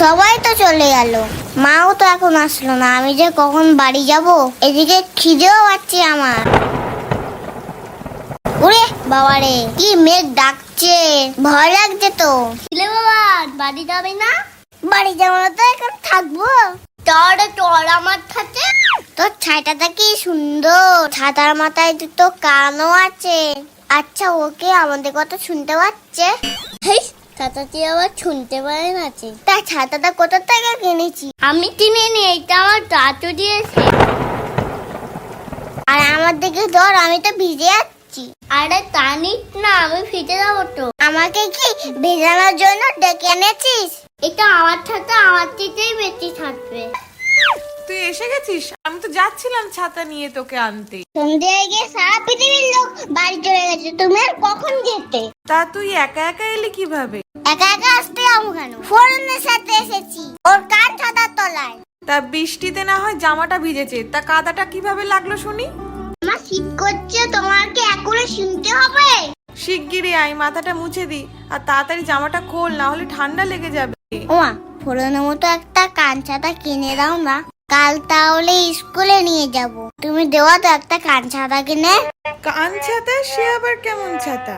সবাই তো চলে গেল, মাও তো এখন আসলো না। আমি যে কখন বাড়ি যাব, এদিকে খিদেও পাচ্ছে আমার। ওরে বাবারে, কি মেঘ ডাকছে, ভয় লাগছে তো। ছিলে বাবা, বাড়ি যাবে না? বাড়ি যাবো না তো এখন থাকবো। চল আমার সাথে। তোর ছাইটাটা কি সুন্দর, ছাতার মাথায় দুটো কানও আছে। আচ্ছা ওকে, আমাদের কথা শুনতে পাচ্ছে? হেই, ছাতাটি আবার শুনতে পারে না। তা ছাতাটা কোথা থেকে কিনেছি? আমি কিনিনি, এটা আমার দাদু দিয়েছে। আর আমার দিকে ধর, আমি তো ভিজে যাচ্ছি। আরে তা নিস না, আমি ভিজে যাবো তো। আমাকে কি ভেজানোর জন্য ডেকে এনেছিস? এটা আমার ছাতা, আমার দিকেই বেশি থাকবে। তুই এসে গেছিস? আমি তো যাচ্ছিলাম ছাতা নিয়ে তোকে আনতে। সন্ধ্যে হয়ে গিয়ে সারা পৃথিবীর লোক বাড়ি চলে গেছে, তুমি আর কখন যেতে? তা তুই একা একা এলি কিভাবে? একা একা আসতে যাবো কেন? ফোরনের সাথে এসেছি, ওর কান ছাতার তলায়। তা বৃষ্টিতে না হয় জামাটা ভিজেছে, তা কাদাটা কিভাবে লাগলো শুনি? আমার শীত করছে, তোমার কি এখনো শুনতে হবে? শিগগিরই আয়, মাথাটা মুছে দি, আর তাড়াতাড়ি জামাটা খোল, না হলে ঠান্ডা লেগে যাবে। ওমা, ফোরনের মতো একটা কান ছাতা কিনে দাও না, কাল তাহলে স্কুলে নিয়ে যাব। তুমি দেওয়া তো একটা কান ছাতা কিনে। কান ছাতা? সে আবার কেমন ছাতা?